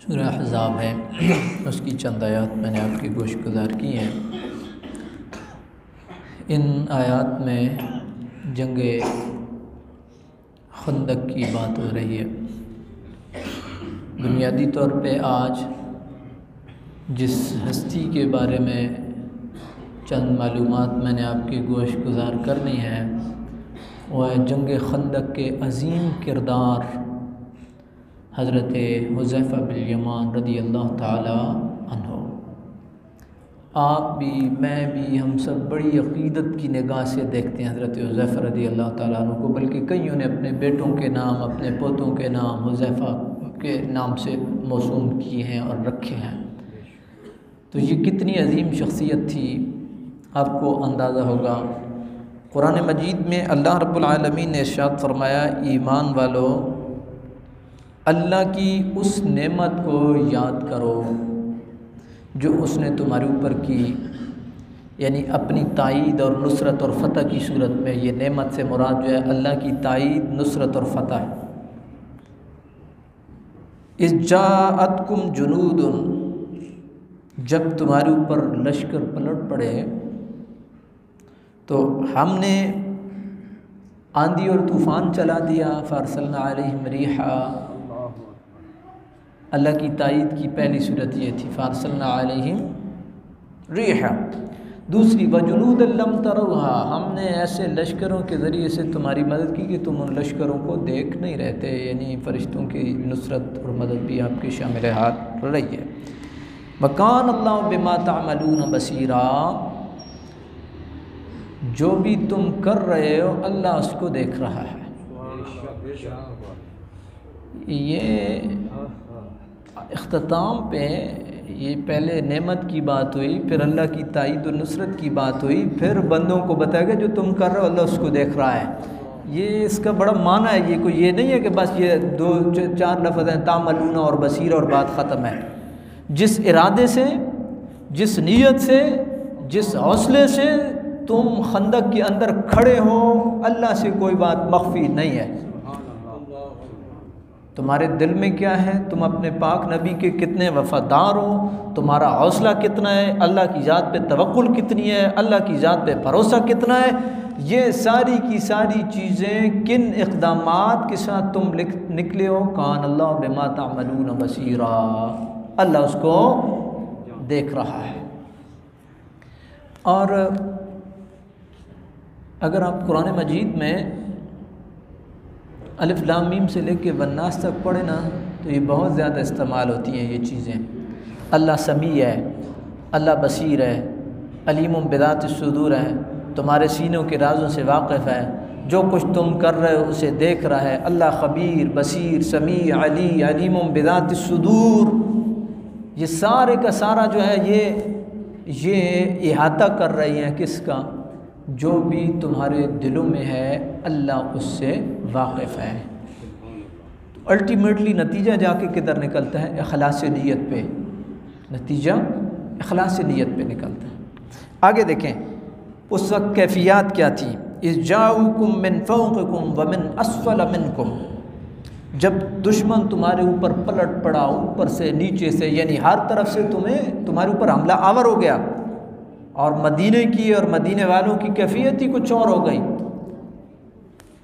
सूरह अहज़ाब है, उसकी चंद आयात मैंने आपकी गोश गुज़ार की हैं। इन आयात में जंगे खंदक की बात हो रही है। बुनियादी तौर पे आज जिस हस्ती के बारे में चंद मालूमात मैंने आपकी गोश गुज़ार करनी है वह है जंग खंदक के अज़ीम किरदार हज़रत हुज़ैफ़ा बिन यमान रज़ी अल्लाह ताला अन्हु। आप भी, मैं भी, हम सब बड़ी अक़ीदत की निगाह से देखते हैं हज़रत हुज़ैफ़ा रज़ी अल्लाह ताला अन्हु को, बल्कि कईयों ने अपने बेटों के नाम, अपने पोतों के नाम हुज़ैफ़ा के नाम से मौसूम किए हैं और रखे हैं। तो ये कितनी अजीम शख्सियत थी, आपको अंदाज़ा होगा। कुरान मजीद में अल्लाह रब्बुल आलमीन ने इरशाद फरमाया, ईमान वालों, अल्लाह की उस नेमत को याद करो जो उसने तुम्हारे ऊपर की, यानी अपनी ताईद और नुसरत और फ़तह की सूरत में। ये नेमत से मुराद जो है अल्लाह की ताईद, नुसरत और फ़तह है। इज़ जाअतकुम जुनूदुन, जब तुम्हारे ऊपर लश्कर पलट पड़े तो हमने आंधी और तूफ़ान चला दिया। फ़अरसलना अलैहिम रिहा, अल्लाह की ताईद की पहली सूरत ये थी, फ़अरसलना अलैहिम रिहा। दूसरी, वजुनूदन लम तरुहा, हमने ऐसे लश्करों के ज़रिए से तुम्हारी मदद की कि तुम उन लश्करों को देख नहीं रहते, यानी फ़रिश्तों की नुसरत और मदद भी आपके शामिल हाथ रही है। वकान अल्लाहु बिमा तामलून बसीरा, जो भी तुम कर रहे हो अल्लाह उसको देख रहा है। ये इख्तिताम पे ये पहले नेमत की बात हुई, फिर अल्लाह की ताईद और नुसरत की बात हुई, फिर बंदों को बताया गया जो तुम कर रहे हो अल्लाह उसको देख रहा है। ये इसका बड़ा माना है। ये कोई ये नहीं है कि बस ये दो चार लफ्ज़ हैं, तामलूना और बसीरा और बात ख़त्म है। जिस इरादे से, जिस नीयत से, जिस हौसले से तुम खंदक के अंदर खड़े हो, अल्लाह से कोई बात मख्फी नहीं है। तुम्हारे दिल में क्या है, तुम अपने पाक नबी के कितने वफ़ादार हो, तुम्हारा हौसला कितना है, अल्लाह की ज़ात पे तवक्कुल कितनी है, अल्लाह की ज़ात पे भरोसा कितना है, ये सारी की सारी चीज़ें किन इक़दामात के साथ तुम निकले हो। कान अल्लाह बिमा तामलून बसीरा, अल्लाह उसको देख रहा है। और अगर आप कुरान मजीद में अलिफ लाम मीम से लेके वन्नास तक पढ़े ना, तो ये बहुत ज़्यादा इस्तेमाल होती हैं ये चीज़ें। अल्लाह समी है, अल्लाह बसीर है, अलीमुम बिदात सुदूर है, तुम्हारे सीनों के राज़ों से वाक़िफ़ है, जो कुछ तुम कर रहे हो उसे देख रहा है। अल्लाह ख़बीर, बसीर, समी, अली, अलीमुम बिदात सुदूर, ये सारे का सारा जो है ये इहाता कर रही हैं किसका, जो भी तुम्हारे दिलों में है अल्लाह उससे वाक़िफ़ है। तो अल्टीमेटली नतीजा जाके किधर निकलता है, इखलास नीयत पे, नतीजा इखलास नीयत पे निकलता है। आगे देखें उस वक्त कैफियत क्या थी। इज़ जाऊकुम मिन फ़ौक़िकुम व मिन अस्फ़ल मिनकुम, जब दुश्मन तुम्हारे ऊपर पलट पड़ा, ऊपर से नीचे से, यानी हर तरफ से तुम्हारे ऊपर हमला आवर हो गया। और मदीने की और मदीने वालों की कैफियत ही कुछ और हो गई।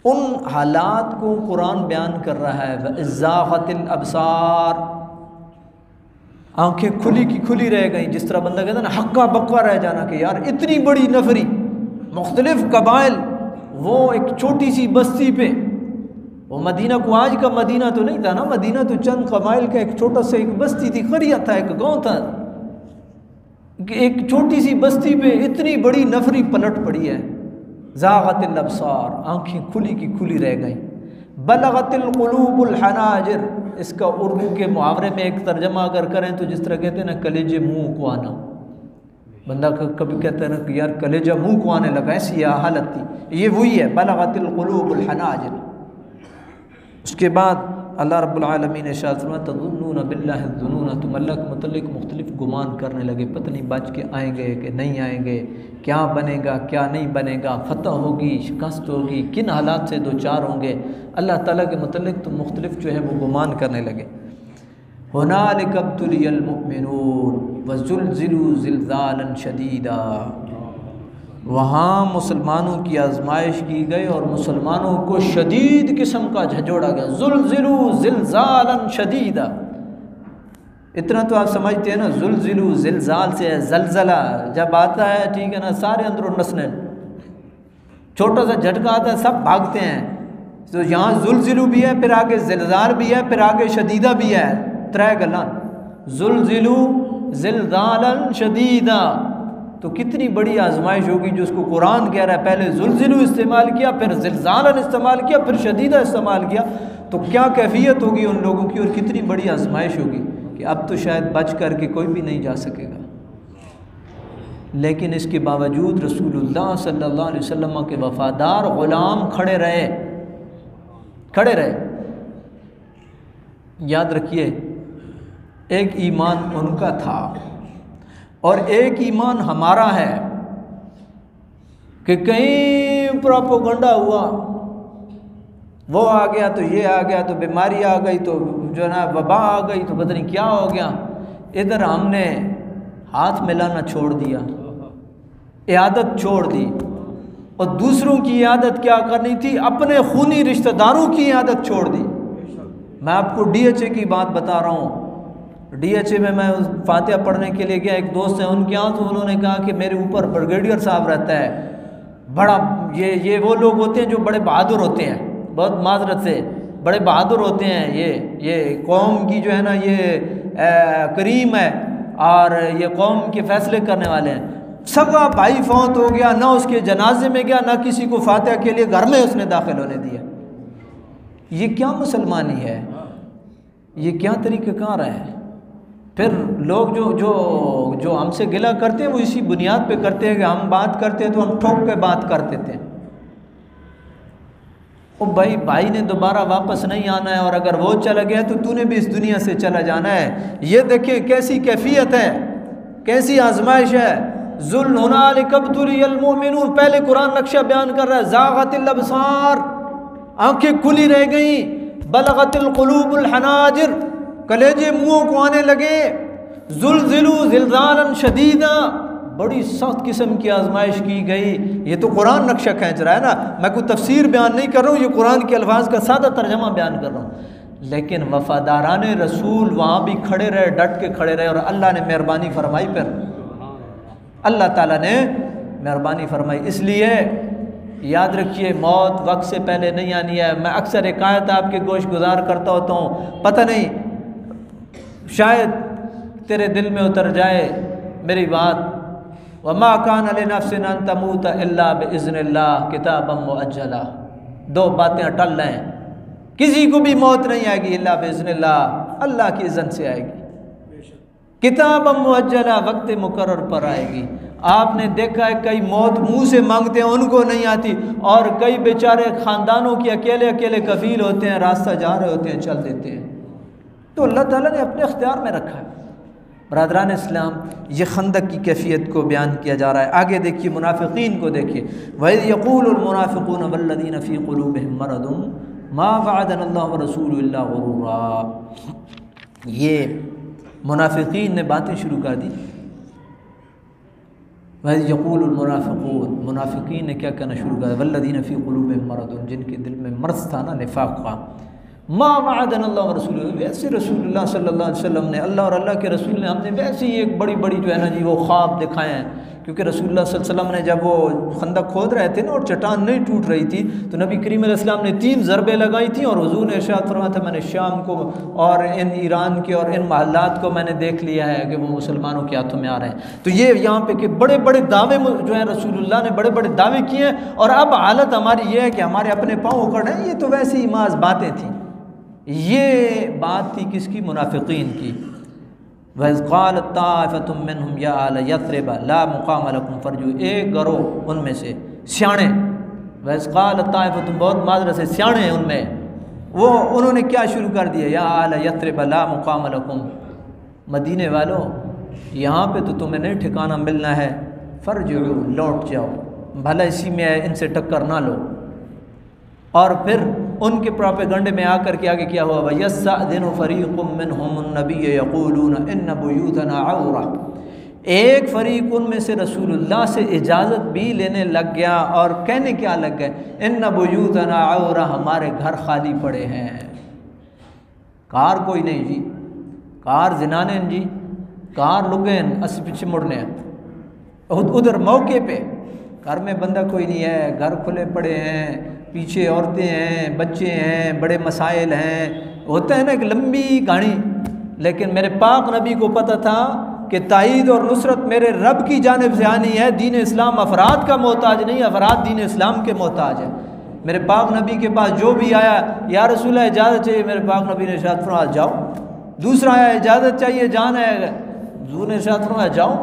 उन हालात को कुरान बयान कर रहा है। वइज़्ज़ाग़तिल अबसार, आँखें खुली की खुली रह गई। जिस तरह बंदा कहता है ना, हक्का बक्का रह जाना कि यार इतनी बड़ी नफरी, मुख्तलिफ कबाइल, वो एक छोटी सी बस्ती पे, वो मदीना को आज का मदीना तो नहीं था ना, मदीना तो चंद कबाइल का एक छोटा सा एक बस्ती थी, करिया था, एक गाँव था। एक छोटी सी बस्ती पे इतनी बड़ी नफरी पलट पड़ी है। ज़ाग़तिल अबसार, आँखें खुली की खुली रह गई। बलगतिल क़ुलूबुल हनाजिर, इसका उर्दू के मुहावरे में एक तर्जमा अगर करें तो जिस तरह कहते हैं ना, कलेजे मुँह को आना। बंदा कभी कहता है ना कि यार कलेजा मुँह को आने लगा, ऐसी हालत थी। ये वही है, बलगतिल क़ुलूबुल हनाजिर। उसके बाद अल्लाह रब्बुल आलमीन ने इरशाद फरमाया, तज़ुन्नून बिल्लाहि ज़ुनूना, तुम अल्लाह के मुतल्लिक़ मुख्तलिफ़ गुमान करने लगे, पता नहीं बच के आएंगे कि नहीं आएंगे, क्या बनेगा क्या नहीं बनेगा, फ़तह होगी शिकस्त होगी, किन हालात से दो चार होंगे। अल्लाह ताला के मुतल्लिक़ तुम मुख्तलिफ़ जो है वो गुमान करने लगे। हुनालिक इब्तुलियल मुमिनून वज़ुलज़िलू ज़िलज़ालन शदीदा। वहाँ मुसलमानों की आजमाइश की गई और मुसलमानों को शदीद किस्म का झंझोड़ा गया। ज़ुलज़िलू ज़िलज़ालन शदीदा, इतना तो आप समझते हैं ना, ज़ुलज़िलू ज़िलज़ाल से है ज़लज़ला जब आता है, ठीक है ना, सारे अंदरों नसने, छोटा सा झटका आता है सब भागते हैं। तो यहाँ ज़ुलज़िलू भी है, फिर आगे ज़िलज़ाल भी है, फिर आगे शदीदा भी है, त्रै गल्लां, ज़ुलज़िलू ज़िलज़ालन शदीदा। तो कितनी बड़ी आजमाइश होगी जो उसको कुरान कह रहा है, पहले ज़ुलज़िलू इस्तेमाल किया, फिर ज़िलज़ालन इस्तेमाल किया, फिर शदीदा इस्तेमाल किया। तो क्या कैफियत होगी उन लोगों की और कितनी बड़ी आजमाइश होगी कि अब तो शायद बच करके कोई भी नहीं जा सकेगा। लेकिन इसके बावजूद रसूलुल्लाह सल्लल्लाहु अलैहि वसल्लम के वफ़ादार ग़ुलाम खड़े रहे। याद रखिए, एक ईमान उनका था और एक ईमान हमारा है कि कहीं प्रोपेगेंडा हुआ, वो आ गया तो ये आ गया, तो बीमारी आ गई, तो जो है ना वबा आ गई, तो पता नहीं क्या हो गया। इधर हमने हाथ मिलाना छोड़ दिया, इयादत छोड़ दी, और दूसरों की इयादत क्या करनी थी, अपने खूनी रिश्तेदारों की इयादत छोड़ दी। मैं आपको DHA की बात बता रहा हूँ। DHA में मैं फातिहा पढ़ने के लिए गया, एक दोस्त है उनके यहाँ, तो उन्होंने कहा कि मेरे ऊपर ब्रिगेडियर साहब रहता है, बड़ा ये वो लोग होते हैं जो बड़े बहादुर होते हैं, बहुत माजरत से बड़े बहादुर होते हैं, ये कौम की जो है ना ये करीम है और ये कौम के फैसले करने वाले हैं। सगा भाई फौत हो गया, ना उसके जनाजे में गया, ना किसी को फातिहा के लिए घर में उसने दाखिल होने दिया। ये क्या मुसलमानी है, ये क्या तरीक़ाकार है। फिर लोग जो हमसे गिला करते हैं वो इसी बुनियाद पे करते हैं कि हम बात करते हैं तो हम ठोक के बात करते थे। ओ भाई ने दोबारा वापस नहीं आना है, और अगर वो चला गया तो तूने भी इस दुनिया से चला जाना है। ये देखिए कैसी कैफियत है, कैसी आजमाइश है। ज़ुल हुनालिक इब्तुलियल मुमिनून, पहले कुरान नक्शा बयान कर रहा है, ज़ाग़तिल अबसार, आंखें खुली रह गई, बलगतिल क़ुलूबुल हनाजिर, कलेजे मुँहों को आने लगे, ज़ुलज़िलू ज़िलज़ालन शदीदा, बड़ी सख्त किस्म की आजमाइश की गई। ये तो कुरान नक्शा खींच रहा है ना, मैं कोई तफसीर बयान नहीं कर रहा हूँ, ये कुरान के अल्फाज का सादा तर्जमा बयान कर रहा हूँ। लेकिन वफ़ादाराने रसूल वहाँ भी खड़े रहे, डट के खड़े रहे, और अल्लाह ने मेहरबानी फरमाई, पर अल्लाह ताला ने मेहरबानी फरमाई। इसलिए याद रखिए, मौत वक्त से पहले नहीं आनी है। मैं अक्सर एक आयत आपके गोश गुजार करता होता हूँ, पता नहीं शायद तेरे दिल में उतर जाए मेरी बात। वमा कान लिनफ्सिन अन तमूत इल्ला बिइज़्निल्लाह किताबम मुअज्जला। दो बातें अटल रहें, किसी को भी मौत नहीं आएगी इल्ला बिइज़्निल्लाह, अल्लाह की इज़्ज़त से आएगी। किताबम मुअज्जला, वक्त मुकर्रर पर आएगी। आपने देखा है कई मौत मुंह से मांगते हैं, उनको नहीं आती, और कई बेचारे ख़ानदानों के अकेले अकेले कफील होते हैं, रास्ता जा रहे होते हैं, चल देते हैं। तो अल्लाह ताला ने अपने इख्तियार में रखा है। बरादरान इस्लाम, ये खंदक की कैफियत को बयान किया जा रहा है। आगे देखिए, मुनाफिकीन को देखिए, वइज़ यक़ूलुल मुनाफ़िक़ून वल्लज़ीना फ़ी क़ुलूबिहिम मरदुन मा वअदनल्लाहु व रसूलुहु इल्ला ग़ुरूरा। ये मुनाफिकीन ने बातें शुरू कर दी। वइज़ यक़ूलुल मुनाफ़िक़ून, मुनाफिकीन ने क्या कहना शुरू कर, वल्लज़ीना फ़ी क़ुलूबिहिम मरदुन, जिनके दिल में मर्ज़ था ना, निफ़ाक़ का। मा वअदनल्लाहु व रसूलुहु, वैसे रसूलुल्लाह सल्लल्लाहु अलैहि वसल्लम ने, अल्लाह और अल्लाह के रसूल ने हमने वैसे ही एक बड़ी बड़ी जो है ना जी वो ख्वाब दिखाए हैं। क्योंकि रसूलुल्लाह सल्लल्लाहु अलैहि वसल्लम ने जब वो खंदक खोद रहे थे ना और चट्टान नहीं टूट रही थी, तो नबी करीम अलैहि सलाम ने 3 ज़रबे लगाई थी, और हुज़ूर ने इरशाद फरमाया था, मैंने शाम को और इन ईरान के और इन महल्लात को मैंने देख लिया है कि वो मुसलमानों के हाथों में आ रहे हैं। तो ये यहाँ पे कि बड़े बड़े दावे जो है रसूलुल्लाह ने बड़े बड़े दावे किए हैं, और अब हालत हमारी ये है कि हमारे अपने पाँव उखड़ हैं। ये तो वैसे ही माज बातें थी। ये बात थी किसकी? मुनाफिकीन की। वइज़ क़ालत ताइफ़तुम मिनहुम या अहल यथरिब ला मुक़ाम लकुम फ़रजू, एक गरोह उनमें से सियाणे, वइज़ क़ालत ताइफ़तुम, बहुत माजरा से सियाणे हैं उनमें, वो उन्होंने क्या शुरू कर दिया, या अहल यथरिब ला मुक़ाम लकुम, मदीने वालों यहाँ पे तो तुम्हें नहीं ठिकाना मिलना है, फ़रजू, लौट जाओ, भला इसी में इनसे टक्कर ना लो। और फिर उनके प्रोपेगंडे में आकर के आगे क्या हुआ, यस्तादिनु फरीक़ुम मिनहुम नबी यक़ूलून इन्न बुयूतना औरा, एक फ़रीक उनमें से रसूलुल्लाह से इजाज़त भी लेने लग गया और कहने क्या लग गए, इन्न बुयूतना औरा, हमारे घर खाली पड़े हैं। कार कोई नहीं जी, कार जिनाने जी, कार लुगेन अस पीछे मुड़ने हैं। उधर मौके पे घर में बंदा कोई नहीं है, घर खुले पड़े हैं, पीछे औरतें हैं, बच्चे हैं, बड़े मसाइल हैं, होता है ना एक लंबी कहानी। लेकिन मेरे पाक नबी को पता था कि ताईद और नुसरत मेरे रब की जानिब से आनी है। दीन इस्लाम अफराद का मोहताज नहीं, अफराद दीन इस्लाम के मोहताज है। मेरे पाक नबी के पास जो भी आया, या रसूल इजाज़त चाहिए, मेरे पाक नबी ने इरशाद फरमाया जाओ। दूसरा आया, इजाज़त चाहिए, जाना है, हुजूर ने इरशाद फरमाया जाओ।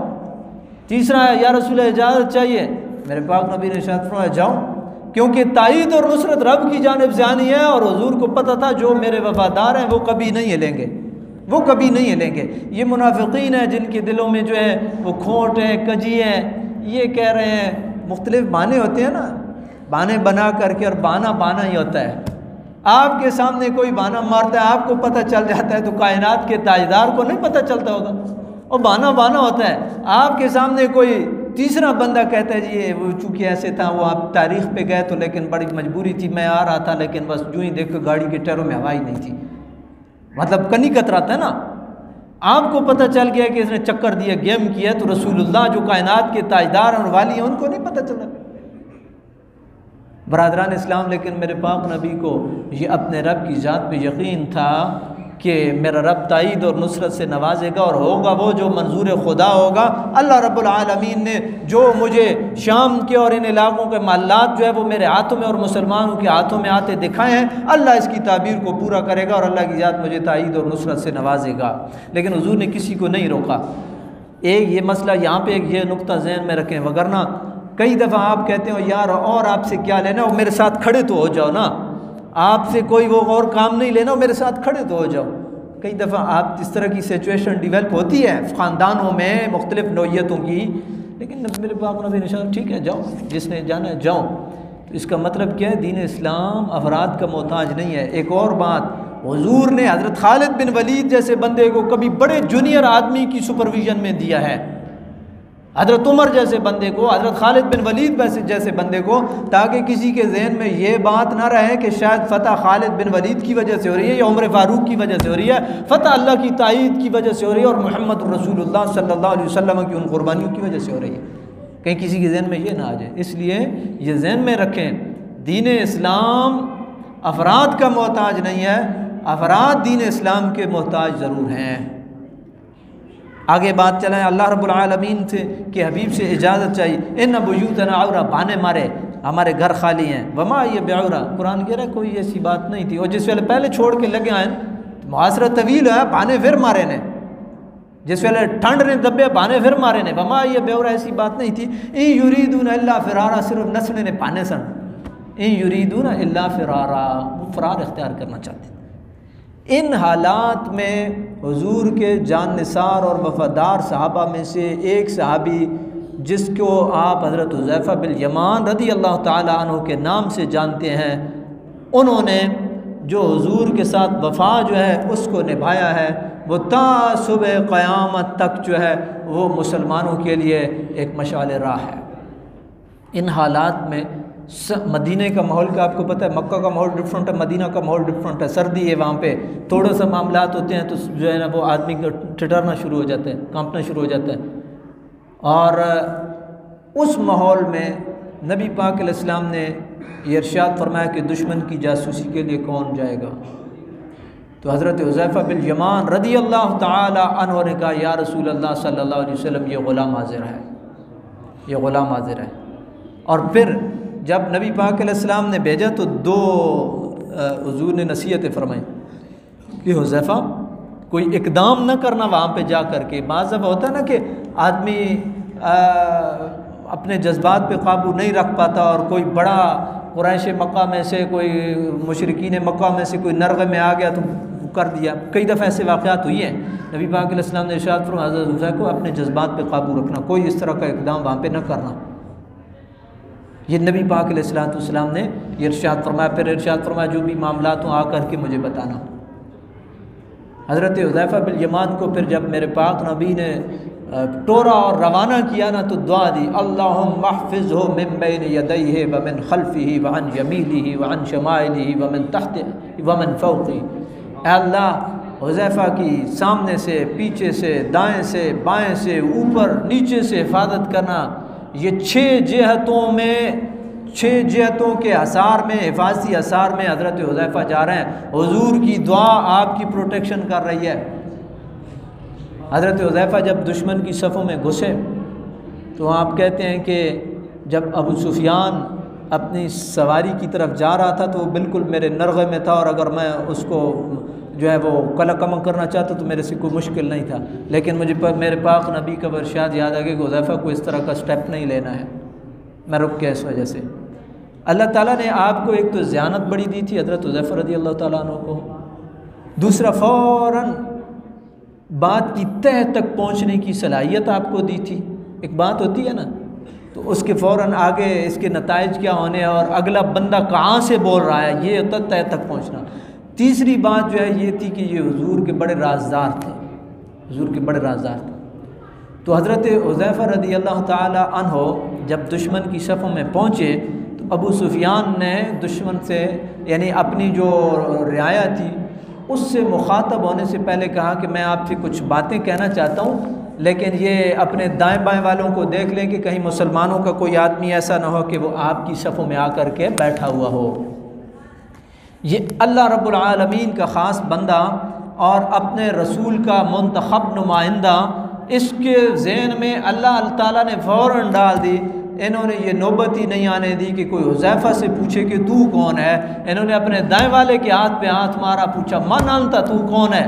तीसरा आया, या रसूल इजाज़त चाहिए, मेरे पाक नबी ने इरशाद फरमाया जाओ, क्योंकि ताईद और नुसरत रब की जानिब से आनी है। और हुजूर को पता था जो मेरे वफादार हैं वो कभी नहीं हिलेंगे, वो कभी नहीं हिलेंगे। ये मुनाफिकीन है जिनके दिलों में जो है वो खोट है, कजी है, ये कह रहे हैं, मुख्तलिफ बहाने होते हैं ना, बहाने बना करके, और बहाना ही होता है। आपके सामने कोई बहाना मारता है, आपको पता चल जाता है, तो कायनात के ताजदार को नहीं पता चलता होगा, और बहाना होता है। आपके सामने कोई तीसरा बंदा कहता है जी वो चूँकि ऐसे था, वो आप तारीख़ पे गए तो लेकिन बड़ी मजबूरी थी, मैं आ रहा था, लेकिन बस यूँ ही देखो गाड़ी के टायरों में हवा ही नहीं थी, मतलब कनी कतराता है ना। आपको पता चल गया कि इसने चक्कर दिया, गेम किया, तो रसूलुल्लाह जो कायनात के ताजदार और वाली हैं उनको नहीं पता चला। बरादरान इस्लाम, लेकिन मेरे पाक नबी को ये अपने रब की ज़ात पे यकीन था कि मेरा रब ताईद और नुसरत से नवाजेगा, और होगा वो जो मंजूर खुदा होगा। अल्लाह रब्बुल आलमीन ने जो मुझे शाम के और इन इलाक़ों के मालात जो है वो मेरे हाथों में और मुसलमानों के हाथों में आते दिखाए हैं, अल्लाह इसकी ताबीर को पूरा करेगा और अल्लाह की ज़ात मुझे ताईद और नुसरत से नवाजेगा। लेकिन हुजूर ने किसी को नहीं रोका। एक ये मसला यहाँ पे एक ये नुक्ता ज़हन में रखें, वगरना कई दफ़ा आप कहते हो यार और आपसे क्या लेना, वो मेरे साथ खड़े तो हो जाओ ना, आपसे कोई वो और काम नहीं लेना, मेरे साथ खड़े तो हो जाओ। कई दफ़ा आप इस तरह की सिचुएशन डिवेल्प होती है ख़ानदानों में मुख्तलिफ़ नौइयतों की, लेकिन मेरे पाक नबी ने कहा ठीक है जाओ, जिसने जाना है जाओ। तो इसका मतलब क्या है, दीन इस्लाम अफराद का मोहताज नहीं है। एक और बात, हुजूर ने हज़रत खालिद बिन वलीद जैसे बंदे को कभी बड़े जूनियर आदमी की सुपरविजन में दिया है, हज़रत उमर जैसे बंदे को, हज़रत खालिद बिन वलीद जैसे बंदे को, ताकि किसी के जहन में ये बात ना रहे कि शायद फ़तह खालिद बिन वलीद की वजह से हो रही है या उमर फ़ारूक की वजह से हो रही है, फ़तह अल्लाह की ताईद की वजह से हो रही है और मोहम्मद रसूलुल्लाह सल्लल्लाहु अलैहि वसल्लम की उन कुर्बानियों की वजह से हो रही है। कहीं किसी के जहन में ये ना आ जाए, इसलिए ये जहन में रखें, दीन इस्लाम अफराद का मोहताज नहीं है, अफराद दीन इस्लाम के मोहताज ज़रूर हैं। आगे बात चलाएं अल्लाह रब्बुल आलमीन से कि हबीब से इजाज़त चाहिए। इन बुयूतना औरा, बहाने मारे हमारे घर खाली हैं, वमा ये बेऔरा, कुरान कह रहा है कोई ऐसी बात नहीं थी। और जिस वेले पहले छोड़ के लगे आए मुआसरा तवील है, बहाने फिर मारे ने, जिस वेले ठंड ने दबे बहाने फिर मारे ने, वमा ये बेऔरा, ऐसी बात नहीं थी। इन युरीदून इल्ला फिरारा, सिर्फ नस्ल ने पाने सन, इन युरीदून इल्ला फिरारा, वो फरार इख्तियार करना चाहते। इन हालात में हुजूर के जाननिसार और वफ़ादार सहाबा में से एक सहाबी जिसको आप हज़रत हुज़ैफ़ा बिन यमान रज़ी अल्लाह ताला अन्हु के नाम से जानते हैं, उन्होंने जो हुजूर के साथ वफ़ा जो है उसको निभाया है, वो ता सुबह क़यामत तक जो है वो मुसलमानों के लिए एक मशाल राह है। इन हालात में मदीने का माहौल का आपको पता है, मक्का का माहौल डिफरेंट है, मदीना का माहौल डिफरेंट है, सर्दी है, वहाँ पे थोड़ा सा मामलात होते हैं तो जो है ना वो आदमी ठिठुरना शुरू हो जाता है, कांपना शुरू हो जाता है। और उस माहौल में नबी पाक अलैहिस्सलाम ने ये इरशाद फरमाया कि दुश्मन की जासूसी के लिए कौन जाएगा। तो हज़रत हुज़ैफ़ा बिन यमान रज़ी अल्लाह ताला अन्हु ने कहा या रसूल अल्लाह सल्लल्लाहु अलैहि वसल्लम, ये ग़ुलाम हाज़िर है, ये ग़ुलाम हाज़िर है। और फिर जब नबी पाक अलैहिस्सलाम ने भेजा तो दो हुजूर ने नसीहतें फरमाई कि हुज़ैफ़ा कोई इकदाम न करना वहाँ पे जा कर के। बाज़ दफ़ा होता है ना कि आदमी अपने जज्बात पे काबू नहीं रख पाता और कोई बड़ा कुरैश मक्का में से, कोई मुशरिकीन मक्का में से कोई नरग़े में आ गया तो कर दिया। कई दफ़ा ऐसे वाक़यात हुई हैं। नबी पाक अलैहिस्सलाम ने इरशाद फरमाया हज़रत हुज़ैफ़ा को अपने जज्बात पे काबू रखना, कोई इस तरह का इकदाम वहाँ पे न करना। ये नबी पाक अलैहिस्सलाम ने ये इरशाद फरमाया। फिर इरशाद फरमाया जो भी मामलात हो आ करके मुझे बताना। हज़रत हुज़ैफ़ा बिन यमान को फिर जब मेरे पाक नबी ने टोरा और रवाना किया ना तो दुआ दी, अल्लाहुम्मा महफ़िज़हु मिन बैन यदैहि व मिन खल्फ़िही व अन यमीनिही व अन शमाइलिही व मिन तहतिही व मिन फ़ौक़िही। अल्लाह हुज़ैफ़ा की सामने से, पीछे से, दाएं से, बाएं से, ऊपर नीचे से हिफाजत करना। ये 6 जिहतों में, 6 जिहतों के असार में, हिफाजती असार में हज़रत हुज़ैफ़ा जा रहे हैं। हुज़ूर की दुआ आपकी प्रोटेक्शन कर रही है। हज़रत हुज़ैफ़ा जब दुश्मन की सफ़ों में घुसे तो आप कहते हैं कि जब अबू सुफियान अपनी सवारी की तरफ जा रहा था तो वो बिल्कुल मेरे नरग़े में था, और अगर मैं उसको जो है वो कलकम करना चाहता तो मेरे से कोई मुश्किल नहीं था। लेकिन मुझे मेरे पाक नबी का इरशाद याद आ गया कि हुज़ैफ़ा को इस तरह का स्टेप नहीं लेना है, मैं रुक गया। इस वजह से अल्लाह ताला ने आपको एक तो ज़ियानत बड़ी दी थी हज़रत हुज़ैफ़ा रज़ी अल्लाह ताला अन्हु को, दूसरा फ़ौरन बात की तह तक पहुँचने की सलाहियत आपको दी थी। एक बात होती है ना तो उसके फ़ौरन आगे इसके नताइज क्या होने हैं और अगला बंदा कहाँ से बोल रहा है, ये होता तह तक पहुँचना। तीसरी बात जो है ये थी कि ये हुज़ूर के बड़े राज़दार थे, हुज़ूर के बड़े राज़दार थे। तो हज़रत हुज़ैफ़ा रज़ी अल्लाह ताला अन्हु जब दुश्मन की सफ़ों में पहुँचे तो अबू सुफियान ने दुश्मन से यानी अपनी जो रियाया थी उससे मुखातब होने से पहले कहा कि मैं आपसे कुछ बातें कहना चाहता हूँ, लेकिन ये अपने दाएं बाएं वालों को देख लें कि कहीं मुसलमानों का कोई आदमी ऐसा ना हो कि वो आपकी सफ़ों में आकर के बैठा हुआ हो। ये अल्लाह रब्बुल आलमीन का ख़ास बंदा और अपने रसूल का मुंतखब नुमाइंदा, इसके ज़हन में अल्लाह ताला ने फ़ौरन डाल दी। इन्होंने ये नौबत ही नहीं आने दी कि कोई हुज़ैफ़ा से पूछे कि तू कौन है। इन्होंने अपने दाएं वाले के हाथ पे हाथ मारा, पूछा मन अंता, तू कौन है।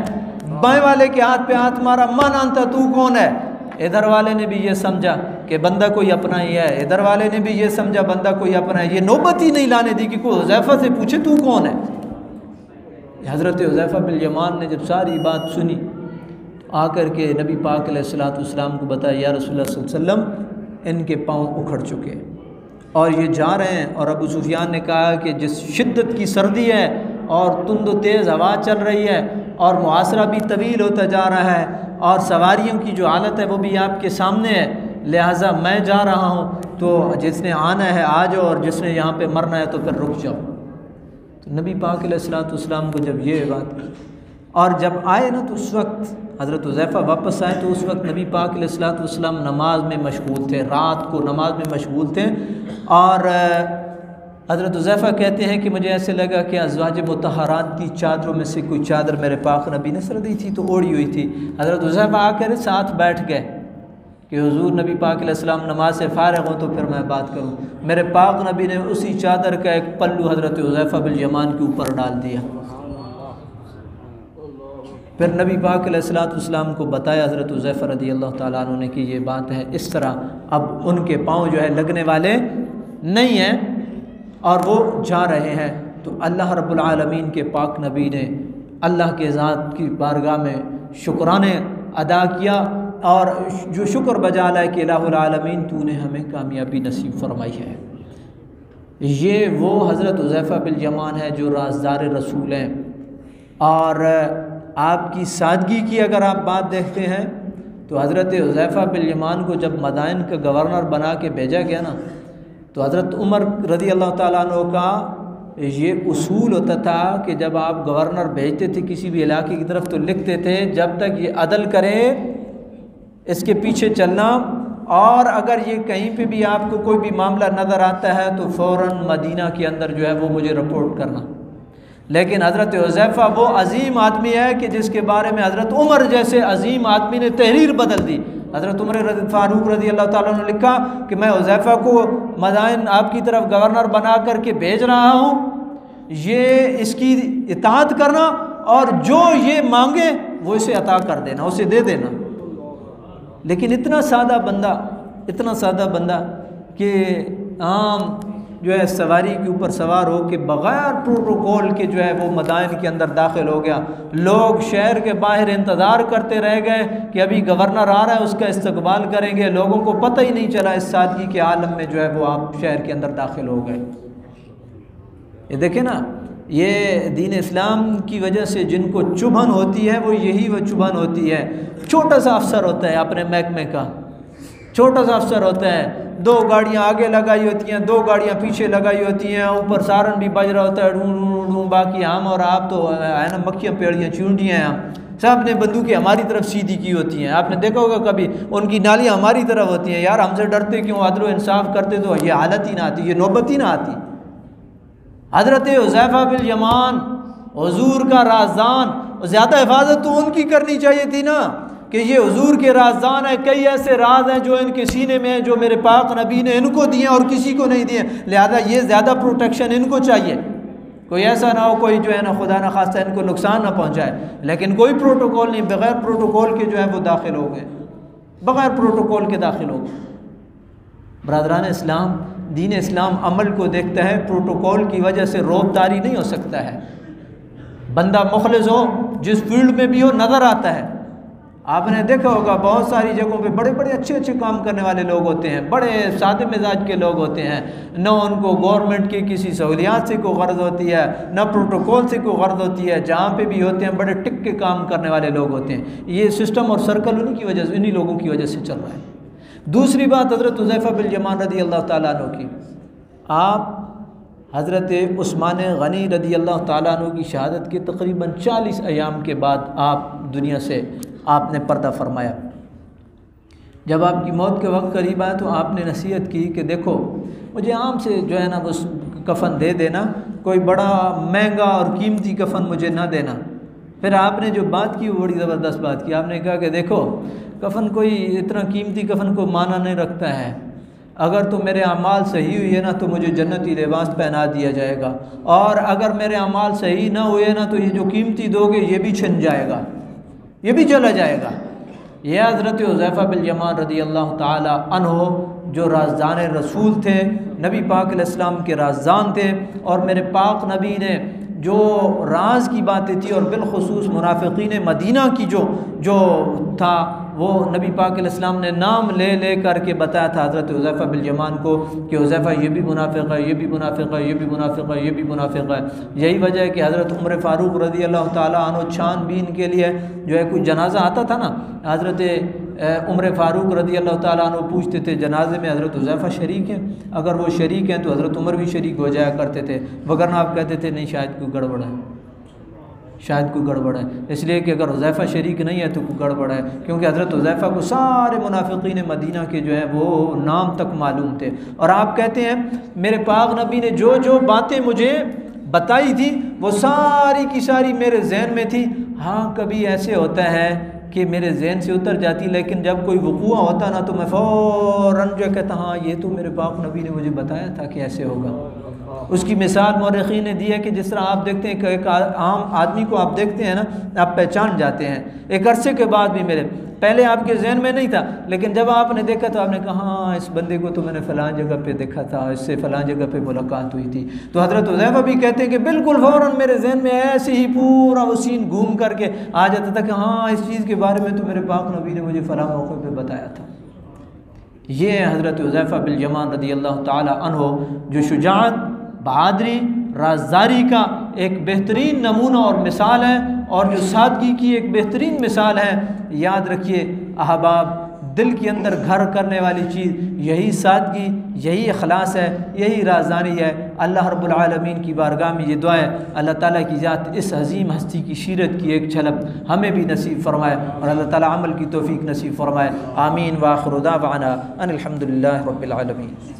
बाएं वाले के हाथ पे हाथ मारा, मन अंता, तू कौन है। इधर वाले ने भी ये समझा कि बंदा कोई अपना ही है, इधर वाले ने भी ये समझा बंदा कोई अपना है। ये नौबत ही नहीं लाने दी कि कोई हुज़ैफ़ा से पूछे तू कौन है। हज़रत हुज़ैफ़ा बिन यमान ने जब सारी बात सुनी तो आकर के नबी पाक अलैहिस्सलाम को बताया, या रसूलुल्लाह सल्लल्लाहु अलैहि वसल्लम इनके पाँव उखड़ चुके और ये जा रहे हैं। और अबू सुफियान ने कहा कि जिस शिद्दत की सर्दी है और तुंद तेज़ हवा चल रही है और मुआसरा भी तवील होता जा रहा है और सवारियों की जो हालत है वो भी आपके सामने है, लिहाजा मैं जा रहा हूँ, तो जिसने आना है आ जाओ और जिसने यहाँ पे मरना है तो फिर रुक जाओ। तो नबी पाक अलैहिस्सलाम को जब ये बात की और जब आए ना तो उस वक्त हज़रत हुज़ैफ़ा वापस आए तो उस वक्त नबी पाक अलैहिस्सलाम नमाज में मशगूल थे, रात को नमाज में मशगूल थे। और हज़रत हुज़ैफ़ा कहते हैं कि मुझे ऐसे लगा कि अज़वाज मुतहरात की चादरों में से कोई चादर मेरे पाक नबी ने सर दी थी तो ओढ़ी हुई थी। हज़रत हुज़ैफ़ा आकर साथ बैठ गए कि हुज़ूर नबी पाक अलैहिस्सलाम नमाज से फ़ारिग़ हो तो फिर मैं बात करूँ। मेरे पाक नबी ने उसी चादर का एक पल्लू हज़रत हुज़ैफ़ा बिन यमान के ऊपर डाल दिया। फिर नबी पाक अलैहिस्सलाम को बताया हज़रत हुज़ैफ़ा रज़ी अल्लाह ताला अन्हु ने कि ये बात है इस तरह, अब उनके पाँव जो है लगने वाले नहीं हैं और वो जा रहे हैं। तो अल्लाह रब्बुल आलमीन के पाक नबी ने अल्लाह के ज़ात की बारगाह में शुक्राने अदा किया और जो शुक्र बजा लाए कि इलाहुल आलमीन तूने हमें कामयाबी नसीब फरमाई है। ये वो हज़रत हुज़ैफ़ा बिन यमान है जो राज़दार रसूल हैं। और आपकी सादगी की अगर आप बात देखते हैं तो हज़रत हुज़ैफ़ा बिन यमान को जब मदाइन का गवर्नर बना के भेजा गया ना तो हज़रत उमर रज़ी अल्लाह ताला अन्हु का ये उसूल होता था कि जब आप गवर्नर भेजते थे किसी भी इलाके की तरफ तो लिखते थे जब तक ये अदल करे इसके पीछे चलना, और अगर ये कहीं पे भी आपको कोई भी मामला नज़र आता है तो फ़ौरन मदीना के अंदर जो है वो मुझे रिपोर्ट करना। लेकिन हज़रत हुज़ैफ़ा वो अजीम आदमी है कि जिसके बारे में हज़रत उमर जैसे अजीम आदमी ने तहरीर बदल दी। हज़रत उमर फ़ारूक रज़ी अल्लाह ताला ने लिखा कि मैं हुज़ैफ़ा को मदाइन आपकी तरफ गवर्नर बना करके भेज रहा हूँ, ये इसकी इताअत करना और जो ये मांगे वो इसे अता कर देना, उसे दे देना। लेकिन इतना सादा बंदा कि आम जो है सवारी के ऊपर सवार हो के बग़ैर प्रोटोकॉल के जो है वो मदाइन के अंदर दाखिल हो गया। लोग शहर के बाहर इंतज़ार करते रह गए कि अभी गवर्नर आ रहा है, उसका इस्तकबाल करेंगे। लोगों को पता ही नहीं चला, इस सादगी के आलम में जो है वो आप शहर के अंदर दाखिल हो गए। ये देखें ना, ये दीन इस्लाम की वजह से जिनको चुभन होती है वो यही वो चुभन होती है। छोटा सा अफसर होता है अपने महकमे का, छोटा सा अफसर होता है, 2 गाड़ियाँ आगे लगाई होती हैं, 2 गाड़ियाँ पीछे लगाई होती हैं, ऊपर सारन भी बज रहा होता है ढूँ ढूँ ढूँ। बाकी हम और आप तो है ना मक्खियाँ पेड़ियाँ चूंटियाँ हैं, हम सब ने बंदूकें हमारी तरफ सीधी की होती हैं। आपने देखा होगा कभी उनकी नालियाँ हमारी तरफ होती हैं। यार हमसे डरते क्यों? अदल इंसाफ करते तो ये हालत ही ना आती, ये नौबत ही ना आती। हज़रत हुज़ैफ़ा बिन यमान हुज़ूर का राज़दान, ज़्यादा हिफाजत तो उनकी करनी चाहिए थी ना कि ये हुज़ूर के राज़दान है। कई ऐसे राज हैं जो इनके सीने में हैं, जो मेरे पाक नबी ने इनको दिए और किसी को नहीं दिए, लिहाजा ये ज़्यादा प्रोटेक्शन इनको चाहिए। कोई ऐसा ना हो कोई जो है ना खुदा न खास्ता इनको नुकसान ना पहुँचाए। लेकिन कोई प्रोटोकॉल नहीं, बग़ैर प्रोटोकॉल के जो है वो दाखिल हो गए, बग़ैर प्रोटोकॉल के दाखिल हो गए। बरादरान इस्लाम, दीन इस्लाम अमल को देखता है, प्रोटोकॉल की वजह से रोबदारी नहीं हो सकता है। बंदा मुखलिस हो, जिस फील्ड में भी हो, नज़र आता है। आपने देखा होगा बहुत सारी जगहों पे बड़े बड़े अच्छे अच्छे काम करने वाले लोग होते हैं, बड़े सादे मिजाज के लोग होते हैं। न उनको गवर्नमेंट की किसी सहूलियात से कोई गर्ज होती है, न प्रोटोकॉल से कोई गर्ज होती है। जहाँ पे भी होते हैं बड़े टिक के काम करने वाले लोग होते हैं। ये सिस्टम और सर्कल उन्हीं की वजह से, इन्हीं लोगों की वजह से चल रहा है। दूसरी बात हज़रत हुज़ैफ़ा बिन यमान रदी अल्लाह ताला अन्हु की, आप हज़रत उस्मान गनी रदी अल्लाह ताला अन्हु की शहादत के तकरीबन 40 अयाम के बाद आप दुनिया से आपने पर्दा फरमाया। जब आपकी मौत के वक्त करीब आया तो आपने नसीहत की कि देखो मुझे आम से जो है ना बस कफ़न दे देना, कोई बड़ा महंगा और कीमती कफ़न मुझे ना देना। फिर आपने जो बात की वो बड़ी ज़बरदस्त बात की। आपने कहा कि देखो कफ़न कोई इतना कीमती कफ़न को माना नहीं रखता है, अगर तो मेरे अमाल सही हुई है ना तो मुझे जन्नती लिबास पहना दिया जाएगा, और अगर मेरे अमाल सही ना हुए ना तो ये जो कीमती दोगे ये भी छिन जाएगा, ये भी चला जाएगा। ये हज़रत हुज़ैफ़ा बिन यमान रदी अल्लाह ताला अन्हु जो राज़दान रसूल थे, नबी पाक अलैहिस्सलाम के राज़दान थे, और मेरे पाक नबी ने जो राज की बातें थी और बिलखुसूस मुनाफिकीन मदीना की जो था वो नबी पाक अलैहिस्सलाम ने नाम ले ले करके बताया था हज़रत हुज़ैफ़ा बिन यमान को कि हुज़ैफ़ा ये भी मुनाफिक है, ये भी मुनाफिक है, ये भी मुनाफिक है, ये भी मुनाफिक है। यही वजह है कि हज़रत उमर फ़ारूक रज़ी अल्लाह ताला अन्हु छानबीन के लिए जो है कोई जनाजा आता था ना, हज़रत उमर फ़ारूक रज़ी अल्लाह ताला अन्हु पूछते थे जनाजे में हज़रत हुज़ैफ़ा शरीक हैं? अगर वो शरीक हैं तो हज़रत उमर भी शरीक हो जाया करते थे, वगरना आप कहते थे नहीं शायद कोई गड़बड़ है, शायद कोई गड़बड़ है। इसलिए कि अगर हुज़ैफ़ा शरीक नहीं है तो कोई गड़बड़ है, क्योंकि हज़रत हुज़ैफ़ा को सारे मुनाफिकीन मदीना के जो है वो नाम तक मालूम थे। और आप कहते हैं मेरे पाक नबी ने जो जो बातें मुझे बताई थी वो सारी की सारी मेरे जहन में थी। हाँ कभी ऐसे होता है कि मेरे जहन से उतर जाती, लेकिन जब कोई वक़ूआ होता ना तो मैं फ़ौरन जो कहता हाँ ये तो मेरे पाक नबी ने मुझे बताया था कि ऐसे होगा। उसकी मिसाल मौरख़ीन ने दी है कि जिस तरह आप देखते हैं कि एक आम आदमी को आप देखते हैं ना, आप पहचान जाते हैं एक अरसे के बाद भी। मेरे पहले आपके जहन में नहीं था, लेकिन जब आपने देखा तो आपने कहा हाँ इस बंदे को तो मैंने फ़लाँ जगह पे देखा था, इससे फ़लाँ जगह पे मुलाकात हुई थी। तो हज़रत हुज़ैफ़ा भी कहते हैं कि बिल्कुल फ़ौरन मेरे जहन में ऐसे ही पूरा वो सीन घूम करके आ जाता था कि हाँ इस चीज़ के बारे में तो मेरे पाक नबी ने मुझे फ़लाँ मौक़े पर बताया था। ये हज़रत हुज़ैफ़ा बिन यमान रज़ी अल्लाह ताला अन्हु जो शुजाअत, बहादरी, राज़दारी का एक बेहतरीन नमूना और मिसाल है, और जो सादगी की एक बेहतरीन मिसाल है। याद रखिए अहबाब, दिल के अंदर घर करने वाली चीज़ यही सादगी, यही इखलास है, यही राज़दारी है। अल्लाह रब्बुल आलमीन की बारगाह में ये दुआ है अल्लाह ताला की ज़ात इस अज़ीम हस्ती की सीरत की एक झलक हमें भी नसीब फरमाए और अल्लाह ताला अमल की तौफ़ीक नसीब फरमाए। आमीन व आखिर दावाना अनिल हम्दुलिल्लाहि रब्बिल आलमीन।